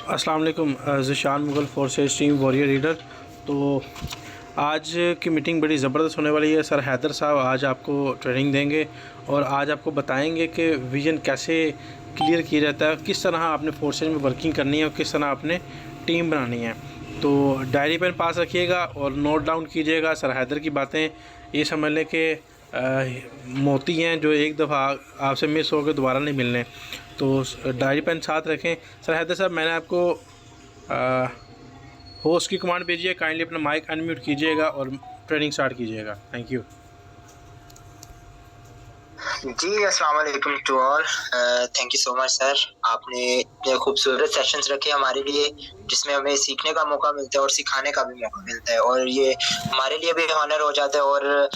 अस्सलाम वालेकुम। Zeeshan Mughal forces team warrior leader. तो आज की मीटिंग बड़ी ज़बरदस्त होने वाली है। सर हैदर साहब आज आपको ट्रेनिंग देंगे और आज आपको बताएंगे कि विज़न कैसे क्लियर किया जाता है, किस तरह आपने फोर्सेज में वर्किंग करनी है और किस तरह आपने टीम बनानी है। तो डायरी पेन पास रखिएगा और नोट डाउन कीजिएगा। सर हैदर की बातें ये समझ लें कि मोती हैं जो एक दफ़ा आपसे मिस हो गए दोबारा नहीं मिलने। तो डायरी पेन साथ रखें। सर हैदर साहब, मैंने आपको होस्ट की कमांड भेजी है, काइंडली अपना माइक अनम्यूट कीजिएगा और ट्रेनिंग स्टार्ट कीजिएगा। थैंक यू जी, अस्सलाम वालेकुम to all. Thank you so much sir, आपने इतने खूबसूरत सेशंस रखे हमारे लिए जिसमें हमें सीखने का मौका मिलता है और सिखाने का भी मौका मिलता है, और ये हमारे लिए भी ऑनर हो जाता है और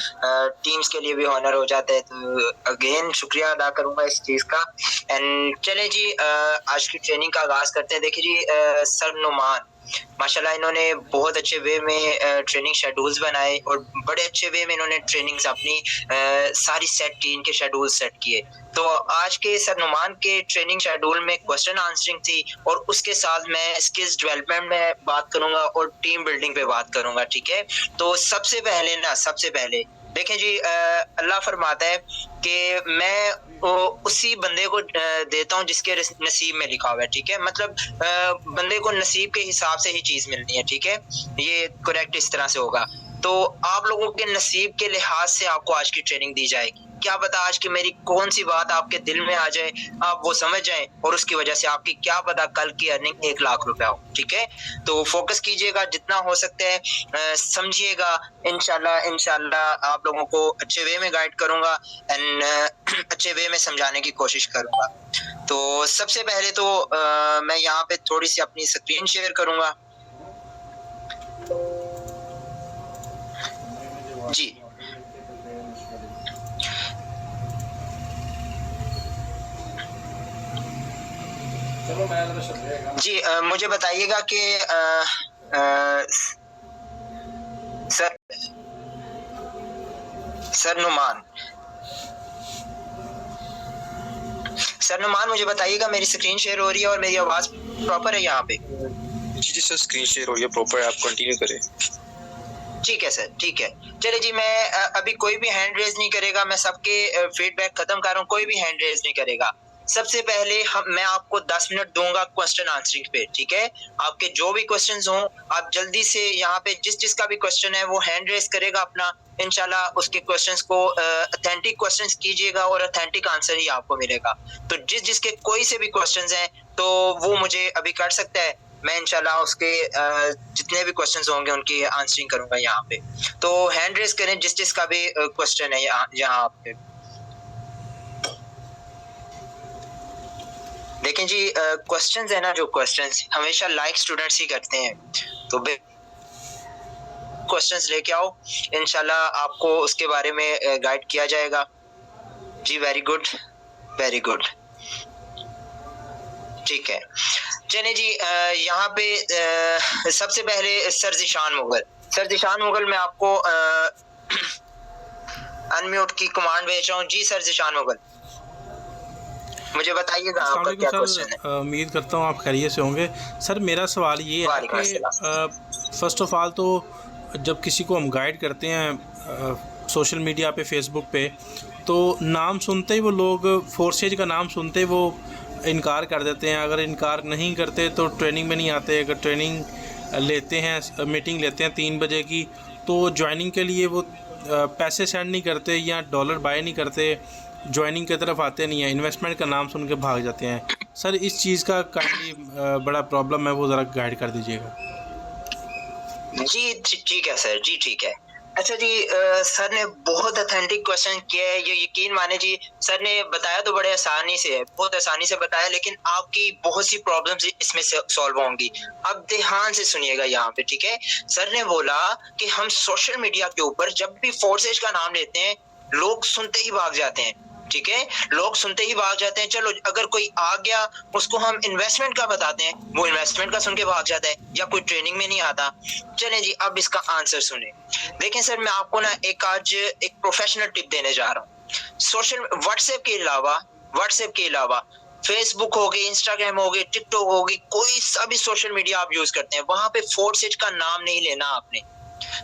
टीम्स के लिए भी ऑनर हो जाता है। तो अगेन शुक्रिया अदा करूंगा इस चीज़ का। एंड चले जी, आज की ट्रेनिंग का आगाज़ करते हैं। देखिए जी, सर नुमान माशाल्लाह इन्होंने बहुत अच्छे वे में ट्रेनिंग शेड्यूल्स बनाए और बड़े अच्छे वे में इन्होंने ट्रेनिंग्स अपनी सारी सेट की, इनके शेड्यूल सेट किए। तो आज के सर नुमान के ट्रेनिंग शेड्यूल में क्वेश्चन आंसरिंग थी और उसके साथ मैं स्किल्स डेवलपमेंट में बात करूंगा और टीम बिल्डिंग पे बात करूंगा। ठीक है, तो सबसे पहले देखें जी, अल्लाह फरमाता है कि मैं उसी बंदे को देता हूँ जिसके नसीब में लिखा हुआ है। ठीक है, मतलब बंदे को नसीब के हिसाब से ही चीज मिलती है। ठीक है, ये करेक्ट इस तरह से होगा। तो आप लोगों के नसीब के लिहाज से आपको आज की ट्रेनिंग दी जाएगी। क्या पता आज की मेरी कौन सी बात आपके दिल में आ जाए, आप वो समझ जाएं और उसकी वजह से आपकी क्या पता कल की अर्निंग 1 लाख रुपया हो। ठीक है, तो फोकस कीजिएगा जितना हो सकता है, समझिएगा। इंशाल्लाह आप लोगों को अच्छे वे में गाइड करूंगा एंड अच्छे वे में समझाने की कोशिश करूंगा। तो सबसे पहले तो मैं यहाँ पे थोड़ी सी अपनी स्क्रीन शेयर करूंगा जी। जी, मुझे बताइएगा कि सर नुमान मुझे बताइएगा मेरी स्क्रीन शेयर हो रही है और मेरी आवाज प्रॉपर है यहाँ पे? जी सर, स्क्रीन शेयर हो रही है प्रॉपर, आप कंटिन्यू करें। ठीक है सर, ठीक है। चलिए जी, मैं अभी कोई भी हैंड रेज नहीं करेगा, मैं सबके फीडबैक खत्म कर रहा हूँ, कोई भी हैंड रेज नहीं करेगा। सबसे पहले मैं आपको 10 मिनट दूंगा क्वेश्चन आंसरिंग पे। ठीक है, आपके जो भी क्वेश्चंस हों आप जल्दी से यहाँ पे जिसका भी क्वेश्चन है वो हैंड रेज करेगा अपना। इंशाल्लाह उसके क्वेश्चंस को ऑथेंटिक क्वेश्चंस कीजिएगा और ऑथेंटिक आंसर ही आपको मिलेगा। तो जिसके कोई से भी क्वेश्चंस हैं तो वो मुझे अभी कर सकता है, मैं इंशाल्लाह उसके जितने भी क्वेश्चंस होंगे उनकी आंसरिंग करूंगा यहाँ पे। तो हैंड रेज करें जिसका भी क्वेश्चन है यहाँ पे। देखें जी, क्वेश्चंस है ना, जो क्वेश्चंस हमेशा लाइक स्टूडेंट्स ही करते हैं, तो क्वेश्चंस लेके आओ, इंशाल्लाह आपको उसके बारे में गाइड किया जाएगा जी। वेरी गुड, वेरी गुड, ठीक है। चलिए जी, यहाँ पे सबसे पहले सर ज़िशान मुगल मैं आपको अनम्यूट की कमांड भेज रहा हूँ जी। सर ज़िशान मुगल, मुझे बताइएगा आपका क्या क्वेश्चन है। उम्मीद करता हूँ आप खैरियत से होंगे। सर मेरा सवाल ये है कि फर्स्ट ऑफ ऑल तो जब किसी को हम गाइड करते हैं सोशल मीडिया पे, फेसबुक पे, तो नाम सुनते ही वो लोग, फोर्सेज का नाम सुनते ही वो इनकार कर देते हैं। अगर इनकार नहीं करते तो ट्रेनिंग में नहीं आते। अगर ट्रेनिंग लेते हैं, मीटिंग लेते हैं 3 बजे की, तो ज्वाइनिंग के लिए वो पैसे सेंड नहीं करते या डॉलर बाय नहीं करते, ज्वाइनिंग की तरफ आते नहीं है, इन्वेस्टमेंट का नाम सुन के भाग जाते हैं। सर इस चीज़ का काफ़ी बड़ा प्रॉब्लम है, वो ज़रा गाइड कर दीजिएगा जी। ठीक है सर जी, ठीक है। अच्छा जी, सर ने बहुत ऑथेंटिक क्वेश्चन किया है, ये यकीन माने जी। सर ने बताया तो बड़े आसानी से है, बहुत आसानी से बताया, लेकिन आपकी बहुत सी प्रॉब्लम्स इसमें से सॉल्व होंगी। अब ध्यान से सुनिएगा यहाँ पे, ठीक है। सर ने बोला कि हम सोशल मीडिया के ऊपर जब भी फोर्सेज का नाम लेते हैं लोग सुनते ही भाग जाते हैं। ठीक है, लोग सुनते ही भाग जाते हैं। चलो अगर कोई आ गया उसको हम इन्वेस्टमेंट का बताते हैं, वो इन्वेस्टमेंट का सुन के भाग जाता है, या कोई ट्रेनिंग में नहीं आता। चलें जी, अब इसका आंसर सुने। देखें सर, मैं आपको ना आज एक प्रोफेशनल टिप देने जा रहा हूँ। व्हाट्सएप के अलावा फेसबुक हो गई, इंस्टाग्राम हो गई, टिकटॉक हो गई, कोई सा भी सोशल मीडिया आप यूज करते हैं, वहां पे फोर्सेज का नाम नहीं लेना आपने।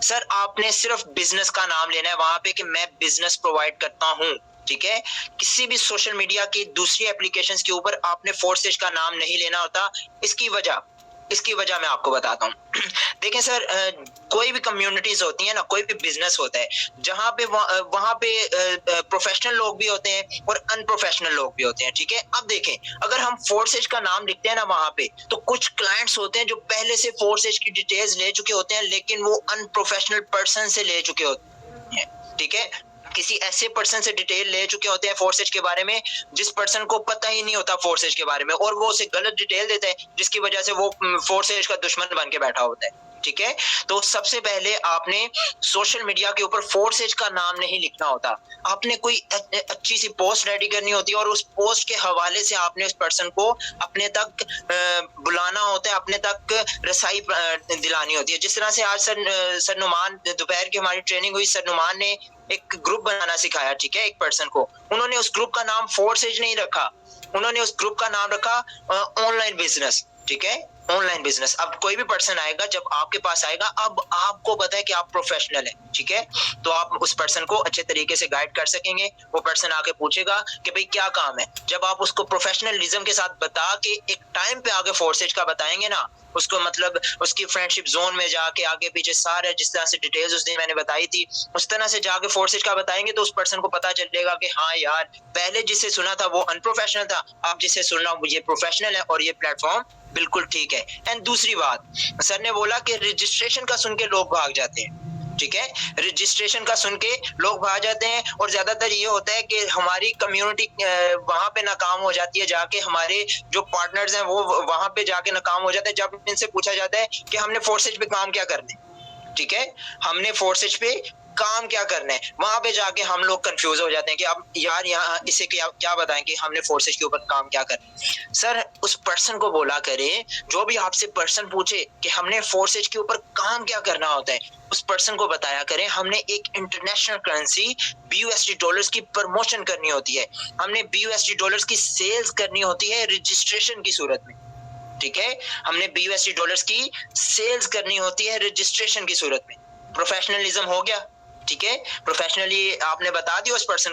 सर आपने सिर्फ बिजनेस का नाम लेना है वहां पे कि मैं बिजनेस प्रोवाइड करता हूं, ठीक है। किसी भी सोशल मीडिया की दूसरी एप्लीकेशंस के ऊपर आपने फोर्सेज का नाम नहीं लेना होता। इसकी वजह मैं आपको बताता हूँ। देखें सर, कोई भी कम्युनिटीज होती है ना, कोई भी बिजनेस होता है, जहाँ पे वहां पे प्रोफेशनल लोग भी होते हैं और अनप्रोफेशनल लोग भी होते हैं, ठीक है। अब देखें, अगर हम फोर्सेज का नाम लिखते हैं ना वहां पे, तो कुछ क्लाइंट्स होते हैं जो पहले से फोर्सेज की डिटेल्स ले चुके होते हैं, लेकिन वो अनप्रोफेशनल पर्सन से ले चुके होते हैं, ठीक है। किसी ऐसे पर्सन से डिटेल ले चुके होते हैं फोर्सेज के बारे में जिस पर्सन को पता ही नहीं होता फोर्सेज के बारे में, और वो उसे गलत डिटेल देता है जिसकी वजह से वो फोर्सेज का दुश्मन बन के बैठा होता है, ठीक है। तो सबसे पहले आपने सोशल मीडिया के ऊपर फोर्सेज का नाम नहीं लिखना होता। आपने कोई अच्छी सी पोस्ट रेडी करनी होती है और उस पोस्ट के हवाले से आपने उस पर्सन को अपने तक बुलाना होता है, अपने तक रसाई दिलानी होती है। जिस तरह से आज सर नुमान, दोपहर की हमारी ट्रेनिंग हुई, सर नुमान ने एक ग्रुप बनाना सिखाया, ठीक है, एक पर्सन को। उन्होंने उस ग्रुप का नाम फोर्सेज नहीं रखा, उन्होंने उस ग्रुप का नाम रखा ऑनलाइन बिजनेस, ठीक है, ऑनलाइन बिजनेस। अब कोई भी पर्सन आएगा, जब आपके पास आएगा, अब आपको पता है कि आप प्रोफेशनल हैं, ठीक है, तो आप उस पर्सन को अच्छे तरीके से गाइड कर सकेंगे। वो पर्सन आके पूछेगा कि भाई क्या काम है, जब आप उसको प्रोफेशनलिज्म के साथ बता के एक टाइम पे आगे फोर्सेज का बताएंगे ना, उसको मतलब उसकी फ्रेंडशिप जोन में जाके आगे पीछे सारे जिस तरह से डिटेल्स उस दिन मैंने बताई थी उस तरह से जाके फोर्सेज का बताएंगे, तो उस पर्सन को पता चलेगा कि हाँ यार, पहले जिसे सुना था वो अनप्रोफेशनल था, अब जिसे सुनना वो ये प्रोफेशनल है और ये प्लेटफॉर्म बिल्कुल ठीक है। एंड दूसरी बात, सर ने बोला कि रजिस्ट्रेशन का सुन के लोग भाग जाते हैं, ठीक है, रजिस्ट्रेशन का सुन के लोग भाग जाते हैं, और ज्यादातर ये होता है कि हमारी कम्युनिटी वहां पे नाकाम हो जाती है, जाके हमारे जो पार्टनर्स हैं वो वहां पे जाके नाकाम हो जाते हैं जब इनसे पूछा जाता है कि हमने फोर्सेज पे काम क्या करना है, ठीक है, हमने फोर्सेज पे काम क्या करना है। वहां पे जाके हम लोग कंफ्यूज हो जाते हैं कि अब यार यहाँ इसे क्या बताएं कि हमने फोर्सेज के ऊपर काम क्या करना है। सर उस पर्सन को बोला करें, जो भी आपसे पर्सन पूछे कि हमने फोर्सेज के ऊपर काम क्या करना होता है, उस पर्सन को बताया करें हमने एक इंटरनेशनल करेंसी BUSD डॉलर्स की प्रमोशन करनी होती है, हमने BUSD डॉलर्स की सेल्स करनी होती है रजिस्ट्रेशन की सूरत में, ठीक है, हमने BUSD डॉलर्स की सेल्स करनी होती है रजिस्ट्रेशन की सूरत में। प्रोफेशनलिज्म हो गया, ठीक है, प्रोफेशनली आपने बता दिया उस पर्सन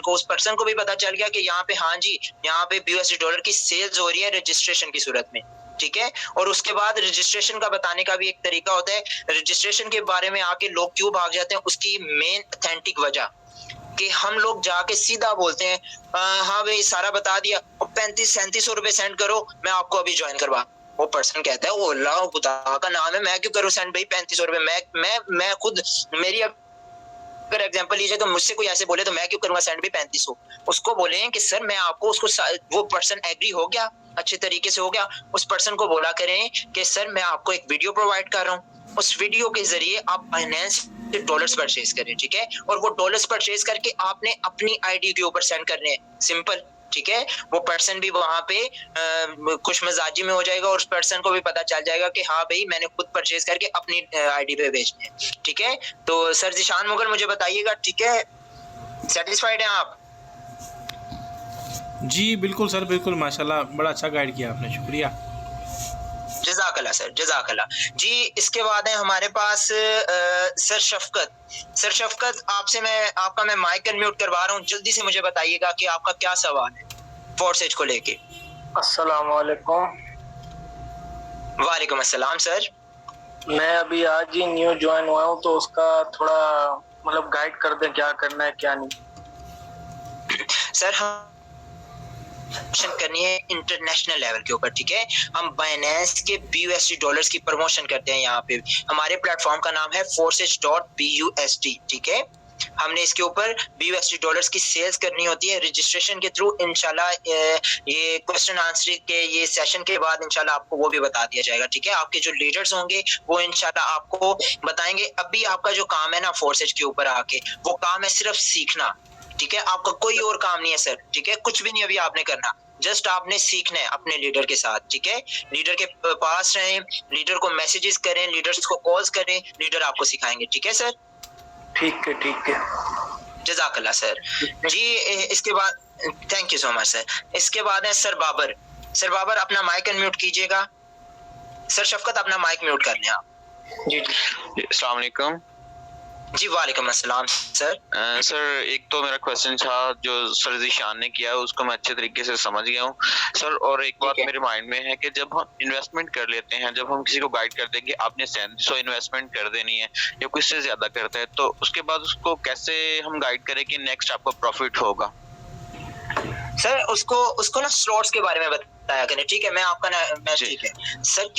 को भी पता चल गया कि यहाँ पे हाँ जी, यहाँ पे BUSD डॉलर की सेल्स हो रही है रजिस्ट्रेशन की सूरत में, ठीक है। और उसके बाद रजिस्ट्रेशन का बताने का भी एक तरीका होता है। रजिस्ट्रेशन के बारे में आके लोग क्यों भाग जाते हैं, उसकी मेन ऑथेंटिक वजह कि हम लोग जाके सीधा बोलते हैं हाँ भाई सारा बता दिया, 3500-3700 रुपए सेंड करो, मैं आपको अभी ज्वाइन करवा। वो पर्सन कहता है वो अल्लाह खुदा का नाम है, मैं क्यों करूँ सेंड भाई 3500 रुपए, मैं खुद, मेरी अगर एग्जांपल लीजिए तो मुझसे कोई ऐसे बोले तो मैं क्यों करूंगा सेंड भी 3500। उसको बोले कि सर मैं आपको, उसको वो पर्सन एग्री हो गया, अच्छे तरीके से हो गया, उस पर्सन को बोला करें कि सर मैं आपको एक वीडियो प्रोवाइड कर रहा हूँ, उस वीडियो के जरिए आप बाइनेंस से डॉलर्स परचेज करें, ठीक है, और वो डॉलर्स परचेज करके आपने अपनी आईडी के ऊपर सेंड करने हैं, सिंपल, ठीक है। वो पर्सन भी वहां पे खुश मिजाजी में हो जाएगा और उस पर्सन को भी पता चल जाएगा कि हाँ भाई मैंने खुद परचेज करके अपनी आईडी पे भेजने हैं, ठीक है। तो सर जिशान मुगल मुझे बताइएगा, ठीक है, सेटिस्फाइड हैं आप? जी बिल्कुल सर, बिल्कुल, माशाल्लाह, बड़ा अच्छा गाइड किया आपने, शुक्रिया। जज़ाकल्लाह सर, जज़ाकल्लाह जी। इसके बाद है हमारे पास सर शफकत। सर शफकत, आपका मैं माइक अनम्यूट करवा रहा हूँ, जल्दी से मुझे बताइएगा कि आपका क्या सवाल है फोर्सेज को लेके। अस्सलाम वालेकुम। वालेकुम अस्सलाम सर। मैं अभी आज ही न्यू ज्वाइन हुआ हूँ, तो उसका थोड़ा मतलब गाइड कर दें, क्या करना है क्या नहीं। सर हम करनी है इंटरनेशनल लेवल के ऊपर, ठीक है, हम बाइनेंस के BUSD डॉलर्स की प्रमोशन करते हैं। यहाँ पे हमारे प्लेटफॉर्म का नाम है forces.BUSD, ठीक है। हमने इसके ऊपर BUSD डॉलर्स की सेल्स करनी होती है रजिस्ट्रेशन के थ्रू। इंशाल्लाह ये क्वेश्चन आंसर के ये सेशन के बाद इंशाल्लाह आपको वो भी बता दिया जाएगा, ठीक है। आपके जो लीडर्स होंगे वो इंशाल्लाह आपको बताएंगे। अभी आपका जो काम है ना फोर्सेज के ऊपर आके, वो काम है सिर्फ सीखना, ठीक है, आपका कोई और काम नहीं है सर, ठीक है, कुछ भी नहीं अभी आपने करना, जस्ट आपने सीखना है अपने लीडर के साथ, ठीक है। लीडर के पास रहें, लीडर को मैसेजेस करें, लीडर्स को कॉल्स करें, लीडर आपको सिखाएंगे, ठीक है सर। ठीक है, ठीक है, जज़ाकल्लाह सर जी। इसके बाद thank you so much sir. इसके बाद है सर बाबर। सर बाबर अपना माइक अनम्यूट कीजिएगा। सर शफकत अपना माइक म्यूट कर लें आप। जी अस्सलाम वालेकुम। जी वालेकुम अस्सलाम सर। सर एक तो मेरा क्वेश्चन था जो सर जीशान ने किया उसको मैं अच्छे तरीके से समझ गया हूँ सर। और एक बात है। मेरे माइंड में है कि जब हम इन्वेस्टमेंट कर लेते हैं, जब हम किसी को गाइड कर देंगे आपने 3700 इन्वेस्टमेंट कर देनी है या कुछ से ज्यादा करता है, तो उसके बाद उसको कैसे हम गाइड करें कि नेक्स्ट आपका प्रॉफिट होगा? सर उसको ना स्लॉट्स के बारे में बताया करें, ठीक है? मैं आपका ना मैं जी। ठीक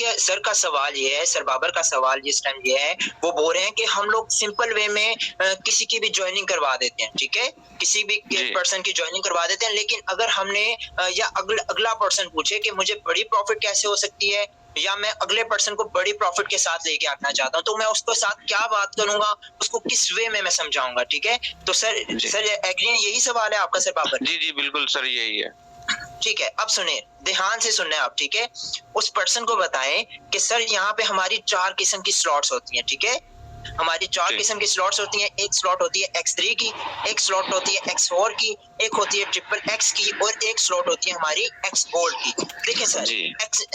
है सर का सवाल ये है, सर बाबर का सवाल इस टाइम ये है, वो बोल रहे हैं कि हम लोग सिंपल वे में किसी की भी ज्वाइनिंग करवा देते हैं, ठीक है? किसी भी जी। पर्सन की ज्वाइनिंग करवा देते हैं, लेकिन अगर हमने या अगला पर्सन पूछे कि मुझे बड़ी प्रॉफिट कैसे हो सकती है या मैं अगले पर्सन को बड़ी प्रॉफिट के साथ लेके आना चाहता हूँ, तो मैं उसके साथ क्या बात करूंगा, उसको किस वे में मैं समझाऊंगा, ठीक है? तो सर एग्री यही सवाल है आपका सर बाबर? जी जी बिल्कुल सर, यही है। ठीक है, अब सुने, ध्यान से सुनना है आप, ठीक है? उस पर्सन को बताएं कि सर यहाँ पे हमारी 4 किस्म की स्लॉट्स होती हैं, ठीक है? हमारी 4 किस्म की स्लॉट्स होती हैं। एक स्लॉट होती है X3 की, एक स्लॉट होती है X4 की, एक होती है XXX की और एक स्लॉट होती है हमारी X गोल्ड की। देखिए सर,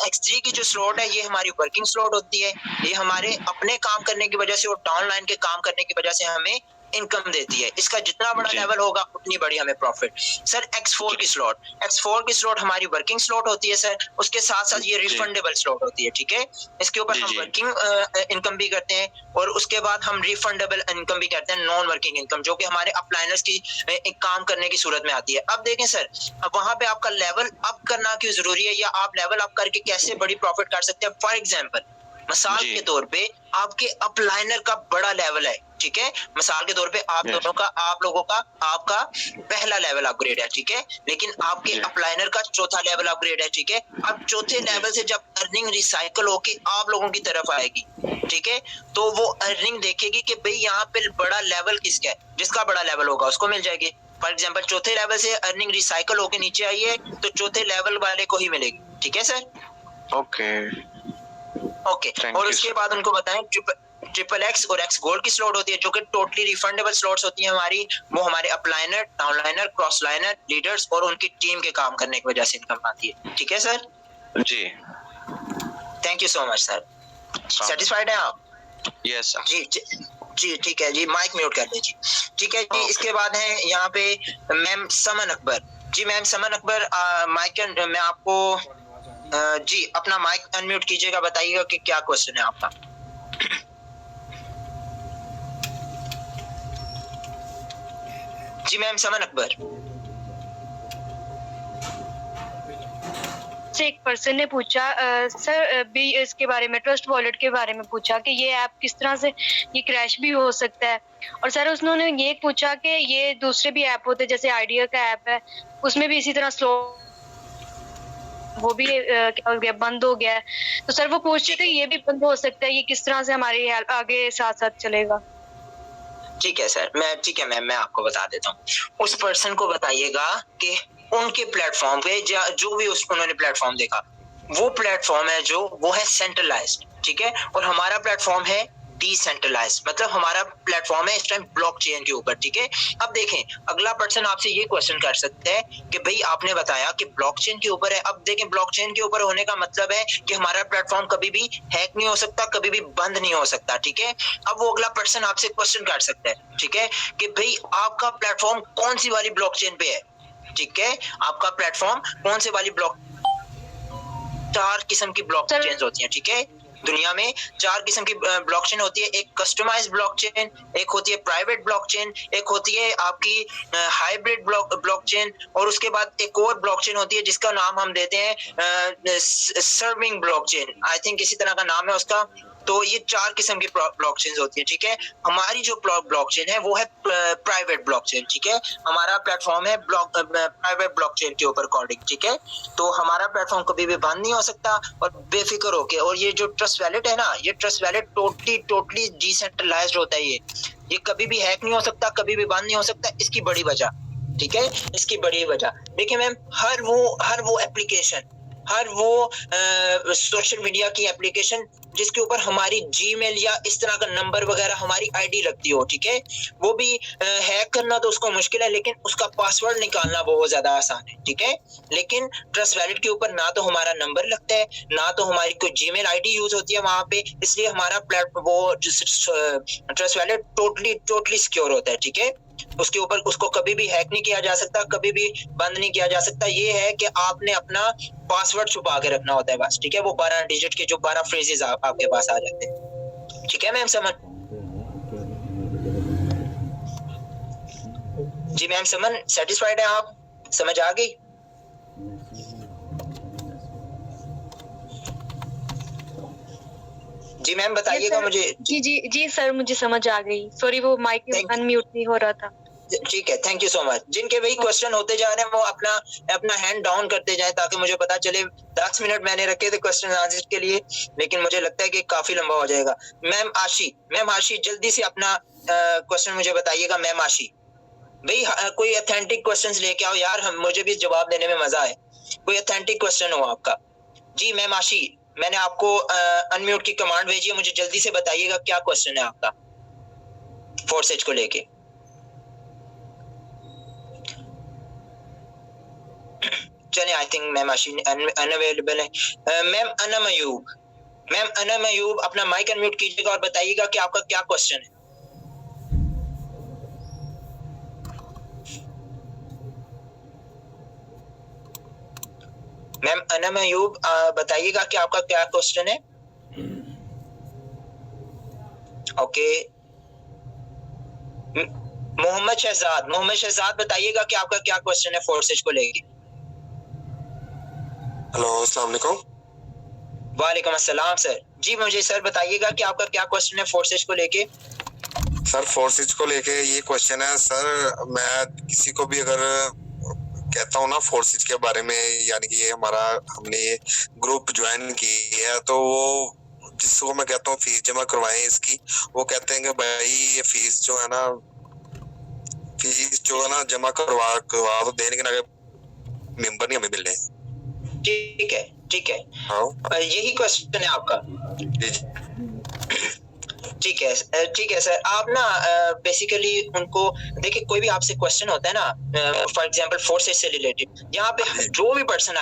X3 की जो स्लॉट है ये हमारी वर्किंग स्लॉट होती है, ये हमारे अपने काम करने की वजह से और डाउनलाइन के काम करने की वजह से हमें इनकम देती है। इसका जितना बड़ा लेवल होगा उतनी बड़ी हमें प्रॉफिट। सर X4 की स्लॉट हमारी वर्किंग स्लॉट होती है सर, उसके साथ साथ ये रिफंडेबल स्लॉट होती है, ठीक है? इसके ऊपर हम वर्किंग इनकम भी करते हैं और उसके बाद हम रिफंडेबल इनकम भी करते हैं, नॉन वर्किंग इनकम, जो कि हमारे अपलाइनर्स की एक काम करने की सूरत में आती है। अब देखें सर, अब वहां पे आपका लेवल अप करना क्यों जरूरी है या आप लेवल अप करके कैसे बड़ी प्रॉफिट कर सकते हैं? फॉर एग्जाम्पल, मिसाल के तौर पे आपके अपलाइनर का बड़ा लेवल है, ठीक है? मिसाल के तौर पे आप लोगों का आपका पहला लेवल अपग्रेड है, ठीक है? लेकिन आपके अपलाइनर का चौथा लेवल अपग्रेड है, ठीक है? अब चौथे लेवल से जब अर्निंग रिसाइकल होके आप लोगों की तरफ आएगी, ठीक है, तो वो अर्निंग देखेगी कि भाई यहाँ पे बड़ा लेवल किसका है, जिसका बड़ा लेवल होगा उसको मिल जाएगी। फॉर एग्जाम्पल, चौथे लेवल से अर्निंग रिसाइकल होके नीचे आई है तो चौथे लेवल वाले को ही मिलेगी, ठीक है सर? ओके। और उसके बाद उनको बताएं XXX और X गोल्ड की स्लॉट होती है जो कि टोटली रिफंडेबल स्लॉट्स होती है हमारी, वो हमारे अपलाइनर, डाउनलाइनर, क्रॉस लाइनर, लीडर्स और उनकी टीम के काम करने की वजह से इनकम आती है, ठीक है sir? Ji, thank you so much sir. Satisfied है आप? Yes sir. जी ठीक है जी, माइक म्यूट कर दीजिए, ठीक है जी। इसके बाद है यहाँ पे मैम समन अकबर। जी मैम समन अकबर, माइक मैं आपको जी अपना माइक अनम्यूट कीजिएगा, बताइएगा कि क्या क्वेश्चन है आपका। जी मैम समन अकबर। से एक पर्सन ने पूछा सर भी इसके बारे में, ट्रस्ट वॉलेट के बारे में पूछा कि ये ऐप किस तरह से ये क्रैश भी हो सकता है, और सर उन्होंने ये पूछा कि ये दूसरे भी ऐप होते हैं जैसे आइडिया का ऐप है, उसमें भी इसी तरह स्लो वो भी क्या हो गया, बंद हो गया है। तो सर वो पूछ रहे थे ये भी बंद हो सकता है, ये किस तरह से हमारी आगे साथ साथ चलेगा? ठीक है सर, मैम मैं आपको बता देता हूँ। उस पर्सन को बताइएगा कि उनके प्लेटफॉर्म पे जो भी उन्होंने प्लेटफॉर्म देखा, वो प्लेटफॉर्म है जो वो है सेंट्रलाइज्ड, ठीक है? और हमारा प्लेटफॉर्म है डिसेंट्रलाइज्ड, मतलब हमारा प्लेटफॉर्म है इस टाइम ब्लॉकचेन के ऊपर, ठीक है? अब देखें, अगला पर्सन आपसे ये क्वेश्चन कर सकता है कि भाई आपने बताया कि ब्लॉकचेन के ऊपर है। अब देखें, ब्लॉकचेन के ऊपर होने का मतलब है कि हमारा प्लेटफॉर्म कभी भी हैक नहीं हो सकता, कभी भी बंद नहीं हो सकता, ठीक है? अब वो अगला पर्सन आपसे क्वेश्चन कर सकता है, ठीक है, कि भाई आपका प्लेटफॉर्म कौन सी वाली ब्लॉकचेन पे है, ठीक है? आपका प्लेटफॉर्म कौन से वाली 4 किस्म की ब्लॉकचेन होती हैं, ठीक है? दुनिया में 4 किस्म की ब्लॉकचेन होती है। एक कस्टमाइज्ड ब्लॉकचेन, एक होती है प्राइवेट ब्लॉकचेन, एक होती है आपकी हाइब्रिड ब्लॉकचेन, और उसके बाद एक और ब्लॉकचेन होती है जिसका नाम हम देते हैं सर्विंग ब्लॉकचेन, आई थिंक इसी तरह का नाम है उसका। तो ये 4 किस्म की ब्लॉकचेन होती है, ठीक है? हमारी जो ब्लॉकचेन है वो है प्राइवेट ब्लॉकचेन, ठीक है? हमारा प्लेटफॉर्म है प्राइवेट ब्लॉकचेन के ऊपर कोडिंग, ठीक है? तो हमारा प्लेटफॉर्म कभी भी बंद नहीं हो सकता और बेफिक्र होके। और ये जो ट्रस्ट वैलेट है ना, ये ट्रस्ट वैलेट टोटली डिसेंट्रलाइज्ड होता है। ये कभी भी हैक नहीं हो सकता, कभी भी बंद नहीं हो सकता। इसकी बड़ी वजह, ठीक है, इसकी बड़ी वजह देखिए मैम, हर वो एप्लीकेशन, हर वो सोशल मीडिया की एप्लीकेशन जिसके ऊपर हमारी जीमेल या इस तरह का नंबर वगैरह हमारी आईडी लगती हो, ठीक है, वो भी हैक करना तो उसको मुश्किल है, लेकिन उसका पासवर्ड निकालना बहुत ज्यादा आसान है, ठीक है। लेकिन ट्रस्ट वैलेट के ऊपर ना तो हमारा नंबर लगता है, ना तो हमारी कोई जीमेल आईडी यूज होती है वहां पे, इसलिए हमारा ट्रस्ट वैलेट टोटली सिक्योर होता है, ठीक है। उसके ऊपर उसको कभी भी हैक नहीं किया जा सकता, कभी भी बंद नहीं किया जा सकता। ये है कि आपने अपना पासवर्ड छुपा के रखना होता है बस, ठीक है। वो 12 डिजिट के जो 12 फ्रेजेस आपके पास आ जाते हैं, ठीक है मैम, समझ? जी मैम, समझ सेटिस्फाइड है आप? समझ आ गई? जी मैम, बताइएगा मुझे। जी सर, मुझे समझ आ गई। सॉरी, वो माइक अनम्यूट नहीं हो रहा था। ठीक है, थैंक यू सो मच। जिनके वही क्वेश्चन होते जा रहे हैं वो अपना हैंड डाउन करते जाएं, ताकि मुझे पता चले। 10 मिनट मैंने रखे थे क्वेश्चन आंसर के लिए, लेकिन मुझे लगता है कि काफी लंबा हो जाएगा। मैम आशी जल्दी से अपना क्वेश्चन मुझे बताइएगा। मैम आशी भाई, कोई ऑथेंटिक क्वेश्चंस लेके आओ यार, मुझे भी जवाब देने में मजा आए। कोई ऑथेंटिक क्वेश्चन हो आपका। जी मैम आशी, मैंने आपको अनम्यूट की कमांड भेजी है, मुझे जल्दी से बताइएगा क्या क्वेश्चन है आपका फोर्सेज को लेके। चलिए, आई थिंक मैम आशी अनअवेलेबल है। मैम अना मयूब अपना माइक अनम्यूट कीजिएगा और बताइएगा कि आपका क्या क्वेश्चन है। मैम अना मयूब, बताइएगा कि आपका क्या क्वेश्चन है। ओके, मोहम्मद शहजाद बताइएगा कि आपका क्या क्वेश्चन है फोर्सेज को लेके। हेलो, अस्सलाम वालेकुम। वालेकुम अस्सलाम सर। जी मुझे सर बताइएगा कि आपका क्या क्वेश्चन है फोर्सेज को लेके। सर, फोर्सेज को लेके ये क्वेश्चन है सर, मैं किसी को भी अगर कहता हूँ ना फोर्सेज के बारे में, यानी कि ये हमने ये ग्रुप ज्वाइन की है, तो वो जिसको मैं कहता हूँ फीस जमा करवाएं इसकी, वो कहते हैं कि भाई ये फीस जो है ना जमा करवा तो देने के ना मेंबर नहीं हमें मिल रहे। ठीक है, हाँ, यही क्वेश्चन है आपका। जी, ठीक है सर। आप ना बेसिकली उनको देखिए, कोई भी आपसे क्वेश्चन होता है ना, फॉर एग्जांपल फोर्सेज से रिलेटेड, यहाँ पे जो भी पर्सन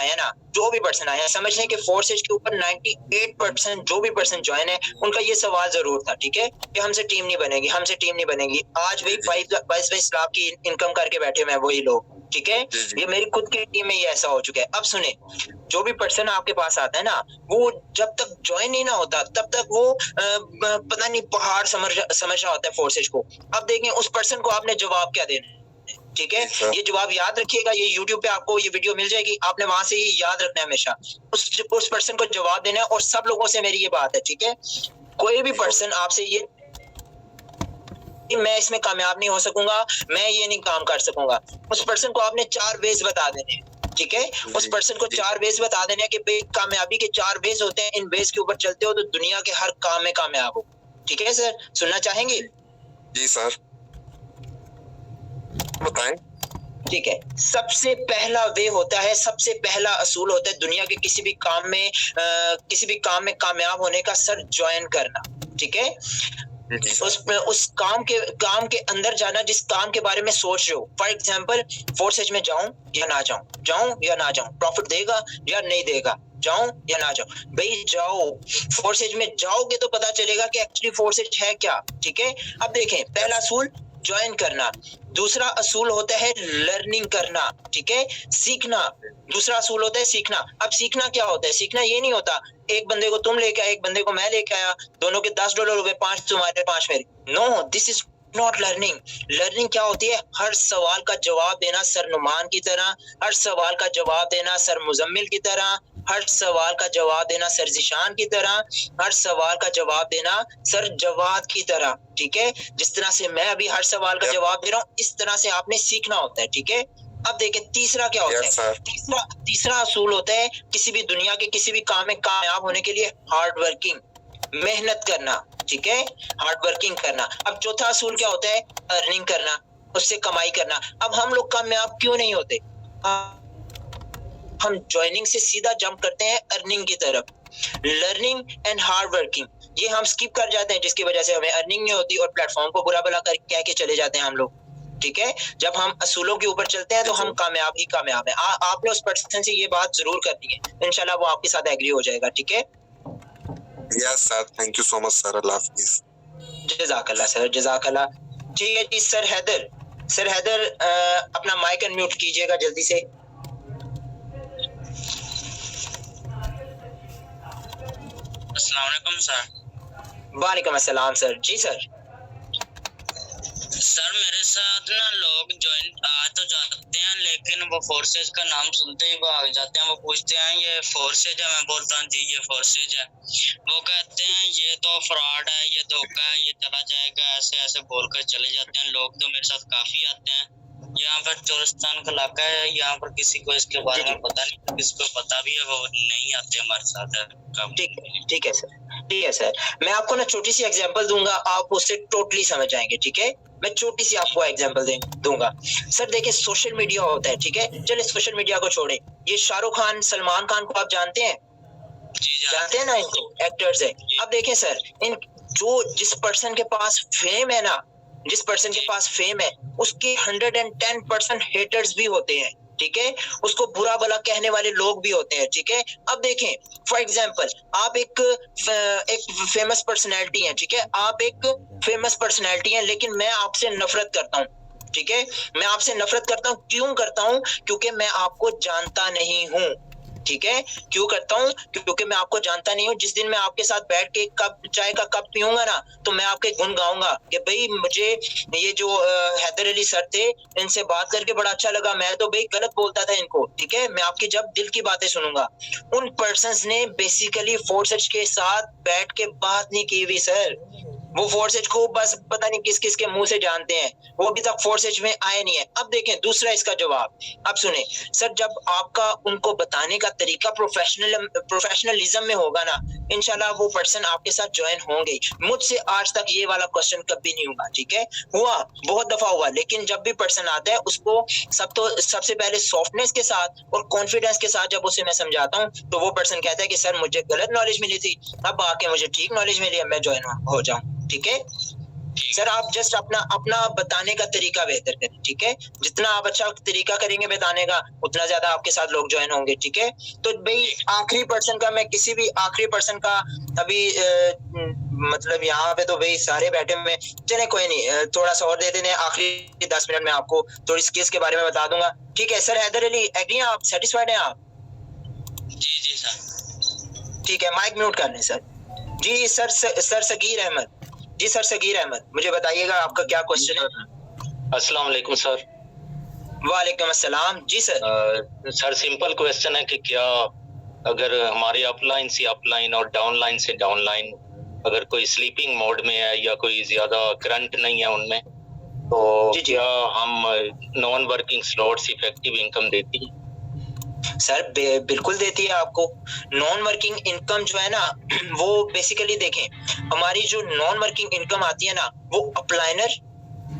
आया समझ लें कि फोर्सेज के ऊपर 98% जो भी पर्सन ज्वाइन है, उनका ये सवाल जरूर था, ठीक है, कि हमसे टीम नहीं बनेगी। आज वही 22 लाख की इनकम करके बैठे हुए हैं वही लोग, ठीक है। ये मेरी खुद की टीम में ये ऐसा हो चुका है। अब सुने, जो भी पर्सन आपके पास आता है ना, वो जब तक ज्वाइन नहीं ना होता तब तक वो पता नहीं पहाड़ समझ रहा होता है फोर्सेज को। अब देखें उस पर्सन को आपने जवाब क्या देना है, ठीक है। ये जवाब याद रखिएगा, ये YouTube पे आपको ये वीडियो मिल जाएगी, आपने वहां से ही याद रखना है हमेशा। उस पर्सन को जवाब देना है। और सब लोगों से मेरी ये बात है, ठीक है, कोई भी पर्सन आपसे ये मैं इसमें कामयाब नहीं हो सकूंगा, मैं ये नहीं काम कर सकूंगा, उस पर्सन को आपने 4 वेज बता देने हैं, ठीक है। उस पर्सन को 4 वेज बता देने हैं कि भाई कामयाबी के 4 वेज होते हैं, इन वेज के ऊपर चलते हो तो दुनिया के हर काम में कामयाब हो, ठीक है सर। सुनना चाहेंगे? जी सर, बताएं। ठीक है, सबसे पहला वे होता है, सबसे पहला असूल होता है दुनिया के किसी भी काम में कामयाब होने का, सर ज्वाइन करना, ठीक है। उस काम के अंदर जाना जिस काम के बारे में सोच रहे हो। फॉर एग्जांपल, फोर्सेज में जाऊं या ना जाऊं, प्रॉफिट देगा या नहीं देगा, जाऊं या ना जाऊं। भाई जाओ, फोर्सेज में जाओगे तो पता चलेगा कि एक्चुअली फोर्सेज है क्या, ठीक है। अब देखें, पहला असूल ज्वाइन करना, दूसरा असूल होता है लर्निंग करना, ठीक है, सीखना। दूसरा असूल होता है सीखना। अब सीखना क्या होता है? सीखना ये नहीं होता एक बंदे को तुम लेके आए, एक बंदे को मैं लेके आया, दोनों के $10 हुए, 5 तुम्हारे 5 मेरे। No, this is not learning. Learning क्या होती है? हर सवाल का जवाब देना सर नुमान की तरह, हर सवाल का जवाब देना सर मुजम्मिल की तरह, हर सवाल का जवाब देना सर जिशान की तरह, हर सवाल का जवाब देना सर जवाद की तरह, ठीक है। जिस तरह से मैं अभी हर सवाल का जवाब दे रहा हूँ, इस तरह से आपने सीखना होता है, ठीक है। अब देखें तीसरा क्या होता है? तीसरा असूल होता है किसी भी दुनिया के किसी भी काम में कामयाब होने के लिए हार्ड वर्किंग, मेहनत करना, ठीक है, हार्ड वर्किंग करना। अब चौथा असूल क्या होता है? अर्निंग करना, उससे कमाई करना। अब हम लोग कामयाब क्यों नहीं होते? हम ज्वाइनिंग से सीधा जंप करते हैं अर्निंग की तरफ। लर्निंग एंड हार्ड वर्किंग ये हम स्किप कर जाते हैं, जिसकी वजह से हमें अर्निंग नहीं होती और प्लेटफॉर्म को बुरा भला कर कह के चले जाते हैं हम लोग। ठीक है, जब हम असूलों के ऊपर चलते हैं तो हम कामयाब ही कामयाब है। आपने उस पर्सन से ये बात जरूर करनी है, इंशाल्लाह वो आपके साथ एग्री हो जाएगा। ठीक है, yes sir, thank you so much sir, अल्लाह हाफिज। जज़ाकल्लाह सर, जज़ाकल्लाह। ठीक है जी, सर हैदर अपना माइक अनम्यूट कीजिएगा जल्दी से। अस्सलाम वालेकुम सर। वालेकुम अस्सलाम सर। जी सर। सर मेरे साथ ना लोग ज्वाइन आ तो जाते हैं, लेकिन वो फोर्सेज का नाम सुनते ही भाग जाते हैं। वो पूछते हैं ये फोर्सेज है, मैं बोलता हूँ जी ये फोर्सेज है। वो कहते हैं ये तो फ्रॉड है, ये धोखा है, ये चला जाएगा, ऐसे ऐसे बोलकर चले जाते हैं। लोग तो मेरे साथ काफी आते हैं। यहाँ पर चोरिस्तान का इलाका है, यहाँ पर किसी को इसके बारे में पता नहीं, किसी को पता भी है वो नहीं आते हमारे साथ। ठीक है सर, ठीक है सर। मैं आपको ना छोटी सी एग्जांपल दूंगा, आप उससे टोटली समझ जाएंगे। ठीक है, मैं छोटी सी आपको एग्जांपल दूंगा। सर देखिए, सोशल मीडिया होता है, ठीक है, चलिए सोशल मीडिया को छोड़े। ये शाहरुख खान, सलमान खान को आप जानते हैं? जानते हैं ना, इनको एक्टर्स है। अब देखें सर, जिस पर्सन के पास फेम है ना, जिस पर्सन के पास फेम है उसके 110% हेटर्स भी होते हैं। ठीक है, उसको बुरा भला कहने वाले लोग भी होते हैं। ठीक है, अब देखें फॉर एग्जांपल, आप एक फेमस पर्सनैलिटी हैं। ठीक है, आप एक फेमस पर्सनैलिटी हैं, लेकिन मैं आपसे नफरत करता हूँ। ठीक है, मैं आपसे नफरत करता हूँ। क्यों करता हूँ? क्योंकि मैं आपको जानता नहीं हूँ। ठीक है, क्यों करता हूँ? क्योंकि मैं आपको जानता नहीं हूँ। जिस दिन मैं आपके साथ बैठ के चाय का कप पीऊंगा ना, तो मैं आपके गुण गाऊंगा कि भाई मुझे ये जो हैदर अली सर थे, इनसे बात करके बड़ा अच्छा लगा। मैं तो भाई गलत बोलता था इनको। ठीक है, मैं आपकी जब दिल की बातें सुनूंगा। उन पर्संस ने बेसिकली फोर्सेज के साथ बैठ के बात नहीं की हुई सर। वो फोर्सेज को बस पता नहीं किस किस के मुंह से जानते हैं, वो अभी तक फोर्सेज में आए नहीं है। अब देखें दूसरा इसका जवाब। अब सुने सर, जब आपका उनको बताने का तरीका प्रोफेशनलिज्म में होगा ना, इंशाल्लाह वो पर्सन आपके साथ ज्वाइन होंगे। मुझसे आज तक ये वाला क्वेश्चन कभी नहीं हुआ। ठीक है, हुआ बहुत दफा हुआ, लेकिन जब भी पर्सन आता है उसको सबसे पहले सॉफ्टनेस के साथ और कॉन्फिडेंस के साथ जब उसे मैं समझाता हूँ, तो वो पर्सन कहता है कि सर मुझे गलत नॉलेज मिली थी, अब आके मुझे ठीक नॉलेज मिली, अब मैं ज्वाइन हो जाऊँ। ठीक है सर, आप जस्ट अपना बताने का तरीका बेहतर करें। ठीक है, जितना आप अच्छा तरीका करेंगे बताने का, उतना ज्यादा आपके साथ लोग ज्वाइन होंगे। ठीक है, तो भाई आखिरी पर्सन का, मैं किसी भी आखिरी पर्सन का अभी मतलब यहाँ पे तो भाई सारे बैठे हुए, चले कोई नहीं, थोड़ा सा और दे देने, आखिरी 10 मिनट में आपको थोड़ी स्किल्स के बारे में बता दूंगा। ठीक है सर, हैदर अली एग्री हैं आप? सेटिस्फाइड हैं आप? जी सर। ठीक है, माइक म्यूट कर लें सर। जी सर सगीर अहमद। जी सर सगीर अहमद, मुझे बताइएगा आपका क्या क्वेश्चन है? अस्सलाम वालेकुम सर। वालेकुम अस्सलाम। जी सर। सर सिंपल क्वेश्चन है कि क्या अगर हमारे अपलाइन से अपलाइन और डाउनलाइन से डाउनलाइन अगर कोई स्लीपिंग मोड में है या कोई ज्यादा करंट नहीं है उनमें, तो क्या हम non working slots effective income देती है? सर बिल्कुल देती है आपको। नॉन वर्किंग इनकम जो है ना, वो बेसिकली देखें, हमारी जो नॉन वर्किंग इनकम आती है ना, वो अपलाइनर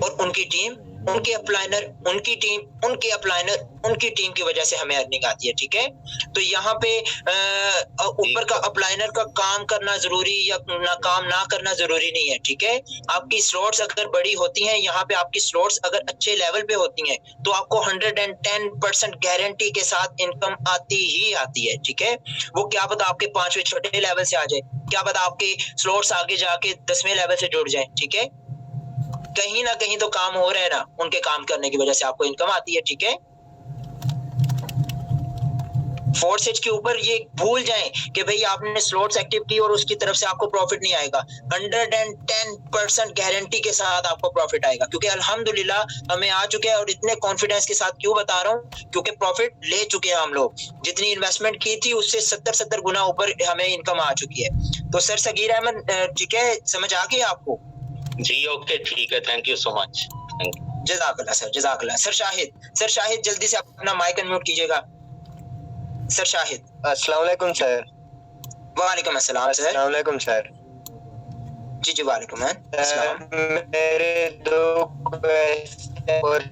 और उनकी टीम, उनके अपलाइनर, उनकी टीम, उनके अपलाइनर, उनकी टीम की वजह से हमें अर्निंग आती है। ठीक है, तो यहाँ पे ऊपर का अपलाइनर का काम करना जरूरी या काम ना करना जरूरी नहीं है। ठीक है, आपकी स्लॉट्स अगर बड़ी होती हैं, यहाँ पे आपकी स्लॉट्स अगर अच्छे लेवल पे होती हैं, तो आपको 110% गारंटी के साथ इनकम आती ही आती है। ठीक है, वो क्या पता आपके 5वें छोटे लेवल से आ जाए, क्या पता आपके स्लॉट्स आगे जाके 10वें लेवल से जुड़ जाए। ठीक है, कहीं ना कहीं तो काम हो रहा है ना, उनके काम करने की वजह से आपको इनकम आती है। ठीक है, फोर्सेज के ऊपर ये भूल जाएं कि भाई आपने स्लॉट्स एक्टिव की और उसकी तरफ से आपको प्रॉफिट नहीं आएगा। 110% गारंटी के साथ आपको प्रॉफिट आएगा, क्योंकि अल्हम्दुलिल्लाह हमें आ चुके हैं। और इतने कॉन्फिडेंस के साथ क्यों बता रहा हूँ? क्योंकि प्रॉफिट ले चुके हैं हम लोग। जितनी इन्वेस्टमेंट की थी उससे 70 गुना ऊपर हमें इनकम आ चुकी है। तो सर सगीर अहमद, ठीक है, समझ आ गई आपको? जी ओके, ठीक है, थैंक यू सो मच। जज़ाकल्लाह सर, जज़ाकल्लाह। सर शाहिद जल्दी से अपना माइक अनम्यूट कीजिएगा। सर शाहिद। अस्सलाम वालेकुम सर। वालेकुम अस्सलाम सर। अस्सलाम वालेकुम सर। जी वालेकुम अस्सलाम। मेरे 2 क्वेश्चन और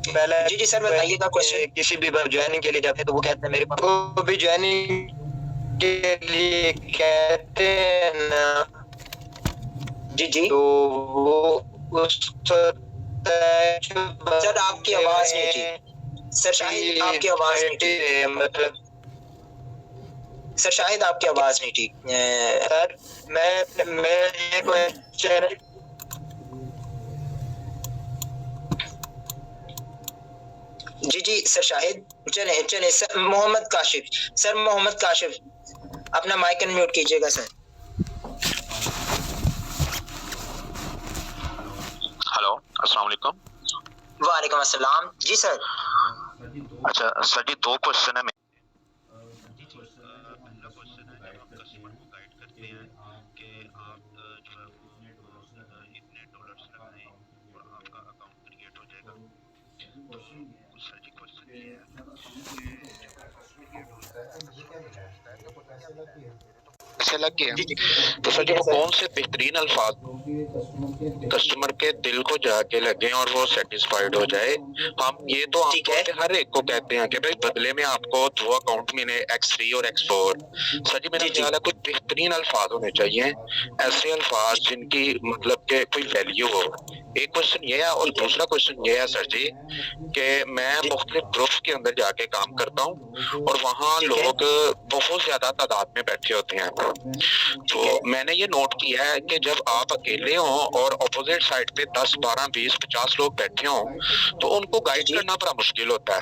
पहले जी सर बताइएगा क्वेश्चन। किसी भी ज्वाइनिंग के लिए जाते हैं तो वो कहते हैं मेरे पास को भी ज्वाइनिंग के लिए कहते हैं ना। जी तो वो उस सर आपकी आवाज नहीं थी। सर शाहिद आपकी आवाज नहीं थी। मतलब सर शाहिद आपकी आवाज नहीं थी। सर मैं ये क्वेश्चन जी सर शाहिद चले सर मोहम्मद काशिफ अपना माइक अनम्यूट कीजिएगा सर। हेलो, अस्सलाम वालेकुम। वालेकुम अस्सलाम। जी सर। अच्छा सर जी, 2 क्वेश्चन है। से लग गया तो सर जी वो कौन से बेहतरीन अल्फाज कस्टमर के दिल को जाके लगे और वो सेटिस्फाइड हो जाए। हम ये तो आपको हर एक को कहते हैं कि भाई बदले में आपको 2 अकाउंट मिले X3 और X4। सर जी मेरा ख्याल है कुछ बेहतरीन अल्फाज होने चाहिए, ऐसे अल्फाज जिनकी मतलब के कोई वैल्यू हो। एक क्वेश्चन ये है और दूसरा क्वेश्चन ये है सर जी कि मैं मुख्तलिफ ग्रुप्स के अंदर जाके काम करता हूँ और वहाँ लोग बहुत ज्यादा तादाद में बैठे होते हैं। तो मैंने ये नोट किया है कि जब आप अकेले हों और अपोजिट साइड पे 10, 12, 20, 50 लोग बैठे हों तो उनको गाइड करना बड़ा मुश्किल होता है।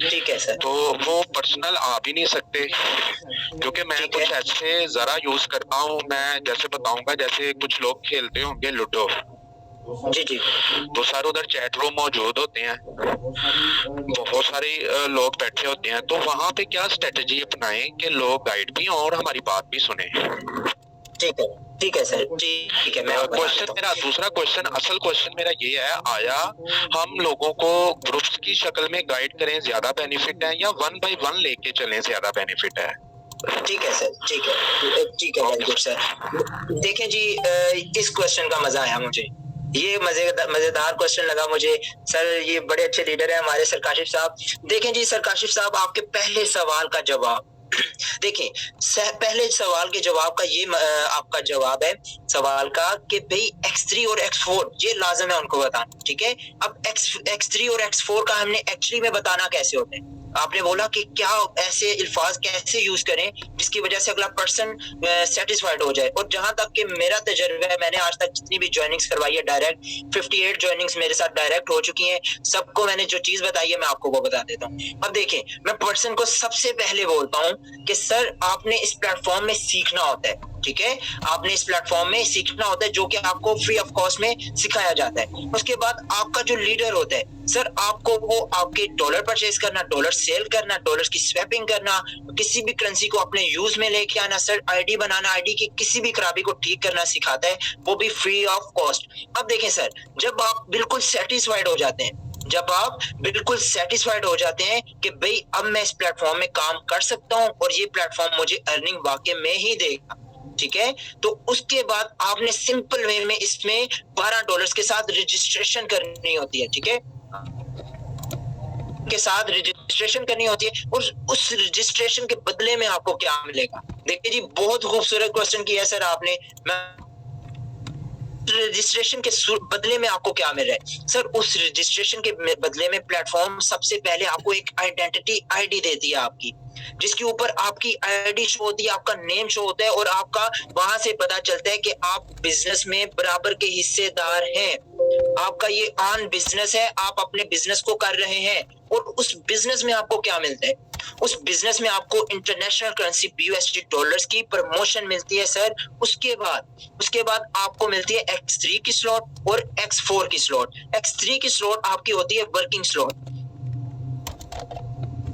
ठीक है सर। तो वो पर्सनल आ भी नहीं सकते क्योंकि मैं कुछ ऐसे जरा यूज करता हूँ। मैं जैसे बताऊंगा, जैसे कुछ लोग खेलते होंगे लूडो। जी तो सर उधर चैट रूम मौजूद होते हैं, बहुत सारे लोग बैठे होते हैं। तो वहाँ पे क्या स्ट्रेटजी अपनाएं कि लोग गाइड भी हों और हमारी बात भी सुने। ठीक है सर। ठीक है। मैं क्वेश्चन मेरा दूसरा क्वेश्चन, असल क्वेश्चन मेरा ये है, आया हम लोगों को ग्रुप्स की शक्ल में गाइड करें ज्यादा बेनिफिट है या 1 बाय 1 लेके चलें ज्यादा बेनिफिट है? ठीक है सर। ठीक है वेरी गुड सर। देखें जी, इस क्वेश्चन का मजा आया मुझे, ये मजेदार क्वेश्चन लगा मुझे सर। ये बड़े अच्छे लीडर हैं हमारे सर काशिफ साहब। देखें जी सर काशिफ साहब, आपके पहले सवाल का जवाब देखें, पहले सवाल के जवाब का ये आपका जवाब है सवाल का कि भाई X3 और X4 ये लाजम है उनको बताना। ठीक है, अब X3 और X4 का हमने एक्चुअली में बताना कैसे होता है। आपने बोला कि क्या ऐसे अल्फाज कैसे यूज करें जिसकी वजह से अगला पर्सन सेटिस्फाइड हो जाए। और जहां तक कि मेरा तजर्बा है, मैंने आज तक जितनी भी ज्वाइनिंग्स करवाई है डायरेक्ट 58 ज्वाइनिंग्स मेरे साथ डायरेक्ट हो चुकी हैं। सबको मैंने जो चीज बताई है मैं आपको वो बता देता हूँ। अब देखें, मैं पर्सन को सबसे पहले बोलता हूँ कि सर आपने इस प्लेटफॉर्म में सीखना होता है। ठीक है, आपने इस प्लेटफॉर्म में सीखना होता है जो कि आपको फ्री ऑफ कॉस्ट में सिखाया जाता है। उसके बाद आपका जो लीडर होता है सर, आपको वो आपके डॉलर परचेज करना, डॉलर सेल करना, डॉलर की स्वैपिंग करना, किसी भी करेंसी को अपने यूज में लेके आना, सर आईडी बनाना, आईडी की किसी भी खराबी को ठीक करना सिखाता है, वो भी फ्री ऑफ कॉस्ट। अब देखें सर, जब आप बिल्कुल सेटिस्फाइड हो जाते हैं, जब आप बिल्कुल सेटिस्फाइड हो जाते हैं कि भाई अब मैं इस प्लेटफॉर्म में काम कर सकता हूं और ये प्लेटफॉर्म मुझे अर्निंग वाकई में ही देगा। ठीक है, तो उसके बाद आपने सिंपल वे में इसमें $12 के साथ रजिस्ट्रेशन करनी होती है। ठीक है, के साथ रजिस्ट्रेशन करनी होती है और उस रजिस्ट्रेशन के बदले में आपको क्या मिलेगा। देखिए जी, बहुत खूबसूरत क्वेश्चन किया सर आपने। रजिस्ट्रेशन के बदले में आपको क्या मिल रहा है सर? उस रजिस्ट्रेशन के बदले में प्लेटफॉर्म सबसे पहले आपको एक आइडेंटिटी आईडी देती है आपकी, जिसके ऊपर आपकी आईडी शो होती है, आपका नेम शो होता है और आपका वहां से पता चलता है कि आप बिजनेस में बराबर के हिस्सेदार हैं। आपका ये ऑन बिजनेस है, आप अपने बिजनेस को कर रहे हैं और उस बिजनेस में आपको क्या मिलता है? उस बिजनेस में आपको इंटरनेशनल करेंसी BUSD डॉलर्स की प्रमोशन मिलती है सर। उसके बाद आपको मिलती है X3 की स्लॉट और X4 की स्लॉट। X3 की स्लॉट आपकी होती है वर्किंग स्लॉट,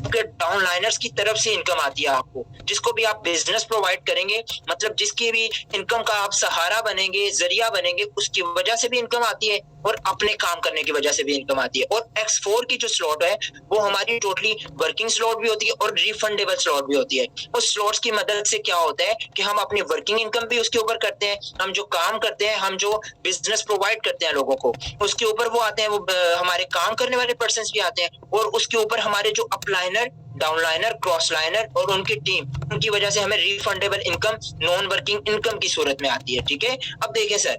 डाउनलाइनर्स की तरफ से इनकम आती है आपको, जिसको भी आप बिजनेस प्रोवाइड करेंगे, मतलब जिसकी भी इनकम का आप सहारा बनेंगे, जरिया बनेंगे, उसकी वजह से भी इनकम आती है। और अपने काम करने की वजह से भी इनकम आती है। और X4 की जो स्लॉट है वो हमारी टोटली वर्किंग स्लॉट भी होती है और रिफंडेबल स्लॉट भी होती है। उस स्लॉट्स की मदद से क्या होता है कि हम अपनी वर्किंग इनकम भी उसके ऊपर करते हैं, हम जो काम करते हैं, हम जो बिजनेस प्रोवाइड करते हैं लोगों को, उसके ऊपर वो आते हैं, वो हमारे काम करने वाले पर्सन भी आते हैं, और उसके ऊपर हमारे जो अपलाइनर, डाउनलाइनर, क्रॉस लाइनर और उनकी टीम, उनकी वजह से हमें refundable income, non working income की सूरत में आती है। ठीक है, अब देखें सर,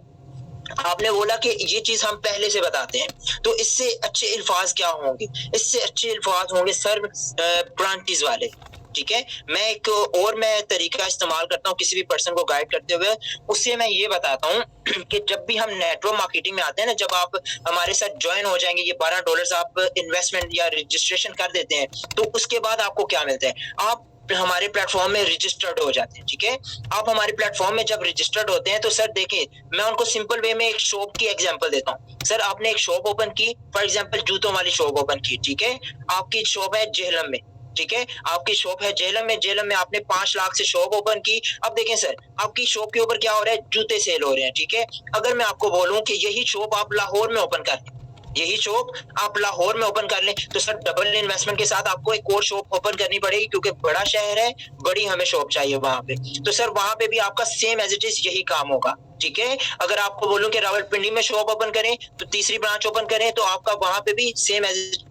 आपने बोला कि ये चीज हम पहले से बताते हैं, तो इससे अच्छे अल्फाज क्या होंगे? इससे अच्छे अल्फाज होंगे सर ब्रांचेस वाले। ठीक है, मैं एक और मैं तरीका इस्तेमाल करता हूँ किसी भी पर्सन को गाइड करते हुए, उससे मैं ये बताता हूँ कि जब भी हम नेटवर्क मार्केटिंग में आते हैं ना, जब आप हमारे साथ ज्वाइन हो जाएंगे, ये $12 आप इन्वेस्टमेंट या रजिस्ट्रेशन कर देते हैं, तो उसके बाद आपको क्या मिलता है? आप हमारे प्लेटफॉर्म में रजिस्टर्ड हो जाते हैं। ठीक है, आप हमारे प्लेटफॉर्म में जब रजिस्टर्ड होते हैं तो सर देखें, मैं उनको सिंपल वे में एक शॉप की एग्जांपल देता हूँ। सर आपने एक शॉप ओपन की, फॉर एग्जांपल जूतों वाली शॉप ओपन की। ठीक है, आपकी शॉप है जेहलम में। ठीक है, आपकी शॉप है जेहलम में, जेहलम में आपने 5 लाख से शॉप ओपन की। अब देखें सर, आपकी शॉप के ऊपर क्या हो रहा है? जूते सेल हो रहे हैं। ठीक है, अगर मैं आपको बोलूं कि यही शॉप आप लाहौर में ओपन कर, यही शॉप आप लाहौर में ओपन कर लें, तो सर डबल इन्वेस्टमेंट के साथ आपको एक और शॉप ओपन करनी पड़ेगी, क्योंकि बड़ा शहर है, बड़ी हमें शॉप चाहिए वहां पे। तो सर वहां पे भी आपका सेम एज इट इज यही काम होगा। ठीक है, अगर आपको बोलूं कि रावलपिंडी में शॉप ओपन करें, तो तीसरी ब्रांच ओपन करें, तो आपका वहां पे भी सेम एज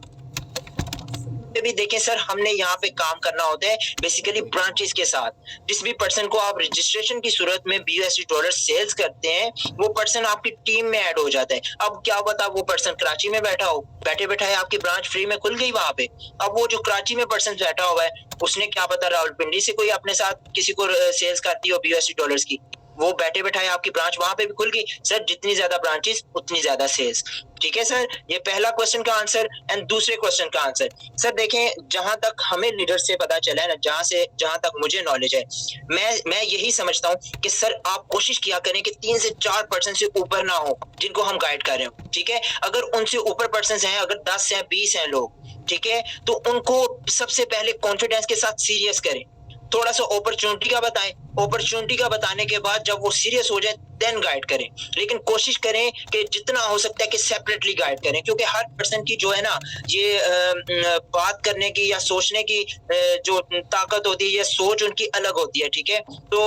भी देखें सर, हमने यहाँ पे काम करना होता है बेसिकली ब्रांचेस के साथ। जिस भी पर्सन को आप रजिस्ट्रेशन की सूरत में $20 सेल्स करते हैं, वो पर्सन आपकी टीम में ऐड हो जाता है। अब क्या बता, वो पर्सन कराची में बैठा हो, बैठे बैठा है आपकी ब्रांच फ्री में खुल गई वहां पे। अब वो जो कराची में पर्सन बैठा हुआ है, उसने क्या पता रावलपिंडी से कोई अपने साथ किसी को सेल्स करती हो $20 की, वो बैठे बैठाए आपकी ब्रांच वहां पे भी खुल गई। सर जितनी ज्यादा ब्रांचेस उतनी ज्यादा सेल्स। ठीक है सर, ये पहला क्वेश्चन का आंसर। एंड दूसरे क्वेश्चन का आंसर, सर देखें, जहां तक हमें लीडर से पता चला है ना, जहां तक मुझे नॉलेज है, मैं यही समझता हूं कि सर आप कोशिश किया करें कि 3 से 4% से ऊपर ना हो जिनको हम गाइड कर रहे हो। ठीक है, अगर उनसे ऊपर पर्सन हैं, अगर 10 हैं, 20 हैं लोग, ठीक है, तो उनको सबसे पहले कॉन्फिडेंस के साथ सीरियस करें, थोड़ा सा अपॉर्चुनिटी का बताएं, अपॉर्चुनिटी का बताने के बाद जब वो सीरियस हो जाए देन गाइड करें। लेकिन कोशिश करें कि जितना हो सकता है कि सेपरेटली गाइड करें, क्योंकि हर पर्सन की जो है ना, ये बात करने की या सोचने की जो ताकत होती है, ये सोच उनकी अलग होती है। ठीक है, तो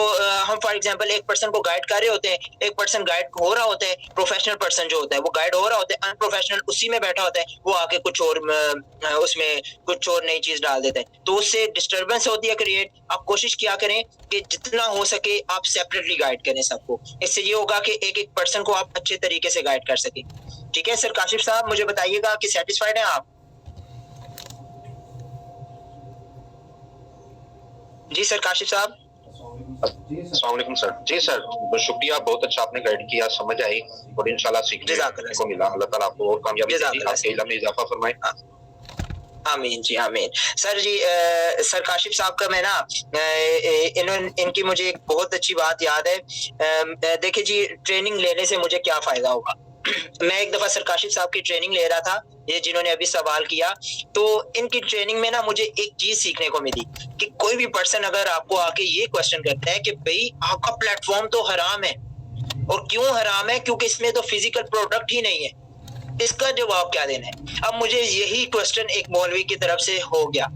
हम फॉर एग्जांपल एक पर्सन को गाइड कर रहे होते हैं, एक पर्सन गाइड हो रहा होता है, प्रोफेशनल पर्सन जो होता है वो गाइड हो रहा होता है, अनप्रोफेशनल उसी में बैठा होता है, वो आके कुछ और उसमें कुछ और नई चीज डाल देता है, तो उससे डिस्टर्बेंस होती है क्रिएट। आप कोशिश किया करें कि जितना हो सके आप सेपरेटली गाइड करें सबको, इससे ये होगा कि एक एक पर्सन को आप अच्छे तरीके से गाइड कर सकें। ठीक है सर, काशिफ साहब मुझे बताइएगा कि सेटिस्फाइड हैं आप? जी सर, काशिफ साहब। अस्सलाम वालेकुम सर। जी सर, बहुत शुक्रिया, बहुत अच्छा आपने गाइड किया, समझ आई और इंशाल्लाह सीखने को मिला। अल्लाह ताला आपको और कामयाबी दे, आपके इल्म में इजाफा फरमाए। आमीन जी, आमीन। सर जी, सर काशिफ साहब का मैं ना इनकी मुझे एक बहुत अच्छी बात याद है। देखिए जी, ट्रेनिंग लेने से मुझे क्या फायदा होगा। मैं एक दफा सर काशिफ साहब की ट्रेनिंग ले रहा था, ये जिन्होंने अभी सवाल किया, तो इनकी ट्रेनिंग में ना मुझे एक चीज सीखने को मिली कि कोई भी पर्सन अगर आपको आके ये क्वेश्चन करता है कि भाई आपका प्लेटफॉर्म तो हराम है, और क्यों हराम है? क्योंकि इसमें तो फिजिकल प्रोडक्ट ही नहीं है, इसका जवाब क्या देना है? अब मुझे यही क्वेश्चन एक मौलवी की तरफ से हो गया,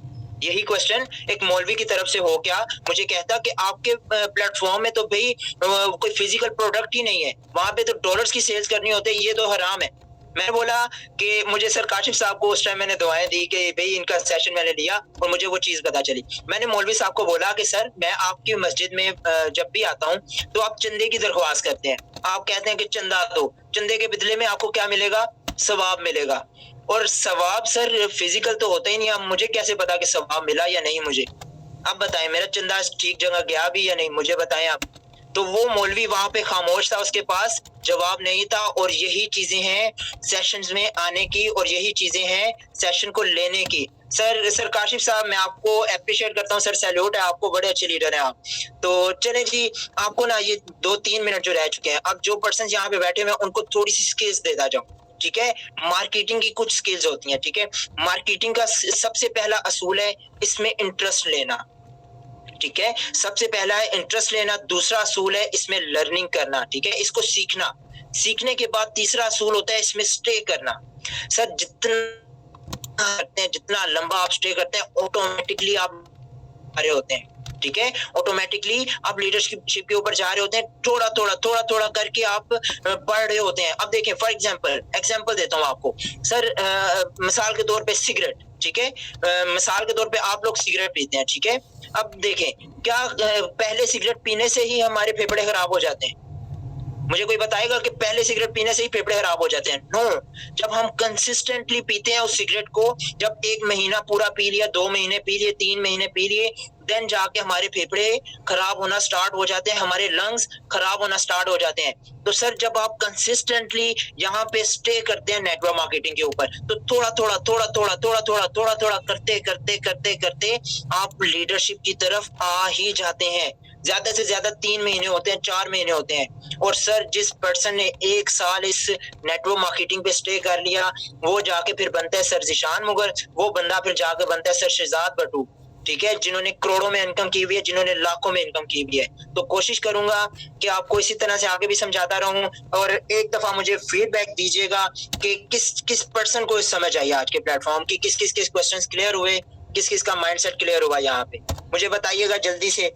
यही क्वेश्चन एक मौलवी की तरफ से हो गया, मुझे कहता कि आपके प्लेटफॉर्म में तो भाई कोई फिजिकल प्रोडक्ट ही नहीं है, वहां पे तो डॉलर्स की सेल्स करनी होती है, ये तो हराम है। मैंने बोला कि मुझे सर काशिफ साहब को उस टाइम मैंने दुआएं दी कि भाई इनका सेशन मैंने लिया और मुझे वो चीज पता चली। मैंने मौलवी साहब को बोला कि सर मैं आपकी मस्जिद में जब भी आता हूँ तो आप चंदे की दरख्वास्त करते हैं, आप कहते हैं कि चंदा दो, चंदे के बदले में आपको क्या मिलेगा? सवाब मिलेगा। और सवाब सर फिजिकल तो होता ही नहीं, अब मुझे कैसे पता कि सवाब मिला या नहीं मुझे? अब बताएं मेरा चंदा ठीक जगह गया भी या नहीं, मुझे बताएं आप। तो वो मौलवी वहां पे खामोश था, उसके पास जवाब नहीं था। और यही चीजें हैं सेशंस में आने की, और यही चीजें हैं सेशन को लेने की। सर काशिफ साहब, मैं आपको अप्रिशिएट करता हूँ सर, सैल्यूट है आपको, बड़े अच्छे लीडर हैं आप। तो चले जी, आपको ना ये 2-3 मिनट जो रह चुके हैं, अब जो पर्सन यहाँ पे बैठे हुए हैं उनको थोड़ी सी स्किल्स देता जाऊँ। ठीक है, मार्केटिंग की कुछ स्किल्स होती हैं। ठीक है, मार्केटिंग का सबसे पहला असूल है इसमें इंटरेस्ट लेना। ठीक है, सबसे पहला है इंटरेस्ट लेना। दूसरा असूल है इसमें लर्निंग करना। ठीक है, इसको सीखना। सीखने के बाद तीसरा असूल होता है इसमें स्टे करना। सर जितना लंबा आप स्टे करते हैं ऑटोमेटिकली आप रहे होते हैं, ठीक है, ऑटोमेटिकली आप लीडरशिप के ऊपर जा रहे होते हैं, थोड़ा करके आप पढ़ रहे होते हैं। अब देखें फॉर एग्जांपल देता हूँ आपको सर, मिसाल के तौर पे सिगरेट, ठीक है, मिसाल के तौर पे आप लोग सिगरेट पीते हैं, ठीक है। अब देखें क्या पहले सिगरेट पीने से ही हमारे फेफड़े खराब हो जाते हैं? मुझे कोई बताएगा कि पहले सिगरेट पीने से ही फेफड़े खराब हो जाते हैं? नो, जब हम कंसिस्टेंटली पीते हैं उस सिगरेट को, जब 1 महीना पूरा पी लिया, 2 महीने पी लिए, 3 महीने पी लिए, देन जाके हमारे फेफड़े खराब होना स्टार्ट हो जाते हैं, हमारे लंग्स खराब होना स्टार्ट हो जाते हैं। तो सर जब आप कंसिस्टेंटली यहाँ पे स्टे करते हैं नेटवर्क मार्केटिंग के ऊपर, तो थोड़ा करते आप लीडरशिप की तरफ आ ही जाते हैं। ज्यादा से ज्यादा 3 महीने होते हैं, 4 महीने होते हैं। और सर जिस पर्सन ने 1 साल इस नेटवर्क मार्केटिंग पे स्टे कर लिया, वो जाके फिर बनता है सर ज़ीशान मुगर, वो बंदा फिर जाके बनता है सर शहजाद बटू, ठीक है, जिन्होंने करोड़ों में इनकम की हुई है, जिन्होंने लाखों में इनकम की हुई है। तो कोशिश करूंगा कि आपको इसी तरह से आगे भी समझाता रहूं, और एक दफा मुझे फीडबैक दीजिएगा कि किस पर्सन को समझ आई आज के प्लेटफॉर्म की, किस क्वेश्चंस क्लियर हुए, किस का माइंडसेट क्लियर हुआ यहाँ पे, मुझे बताइएगा जल्दी से।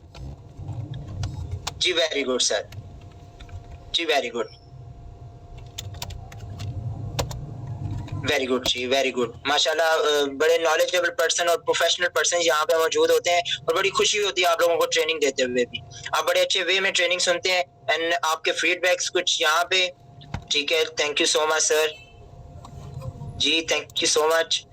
जी वेरी गुड सर, जी वेरी गुड जी, वेरी गुड, माशाल्लाह। बड़े नॉलेजेबल पर्सन और प्रोफेशनल पर्सन यहाँ पे मौजूद होते हैं, और बड़ी खुशी होती है आप लोगों को ट्रेनिंग देते हुए भी। आप बड़े अच्छे वे में ट्रेनिंग सुनते हैं, एंड आपके फीडबैक्स कुछ यहाँ पे, ठीक है, thank you so much sir ji, thank you so much.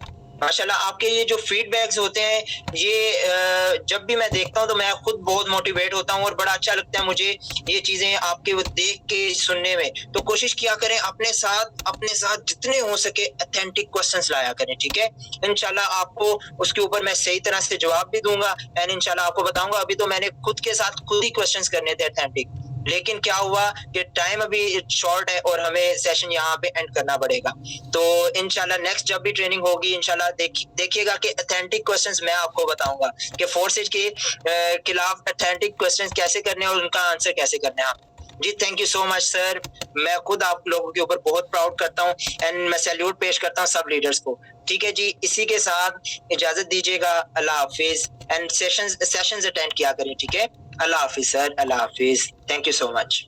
माशाल्लाह आपके ये जो फीडबैक्स होते हैं, ये जब भी मैं देखता हूँ तो मैं खुद बहुत मोटिवेट होता हूँ, और बड़ा अच्छा लगता है मुझे ये चीजें आपके वो देख के सुनने में। तो कोशिश किया करें अपने साथ जितने हो सके ऑथेंटिक क्वेश्चंस लाया करें, ठीक है। इंशाल्लाह आपको उसके ऊपर मैं सही तरह से जवाब भी दूंगा, एंड इंशाल्लाह आपको बताऊंगा। अभी तो मैंने खुद के साथ खुद ही क्वेश्चंस करने थे ऑथेंटिक, लेकिन क्या हुआ कि टाइम अभी शॉर्ट है और हमें सेशन यहाँ पे एंड करना पड़ेगा। तो इंशाल्लाह नेक्स्ट जब भी ट्रेनिंग होगी, इंशाल्लाह देखिएगा कि ऑथेंटिक क्वेश्चंस मैं आपको बताऊंगा कि फोर्सेज के खिलाफ ऑथेंटिक क्वेश्चंस कैसे करने हैं और उनका आंसर कैसे करने हैं आप। जी thank you so much sir, मैं खुद आप लोगों के ऊपर बहुत प्राउड करता हूँ, एंड मैं सैल्यूट पेश करता हूँ सब लीडर्स को। ठीक है जी, इसी के साथ इजाजत दीजिएगा, अल्लाह हाफिज, एंड सेशंस अटेंड किया करें, ठीक है। अल्लाह हाफिज सर, अल्लाह हाफिज, थैंक यू सो मच।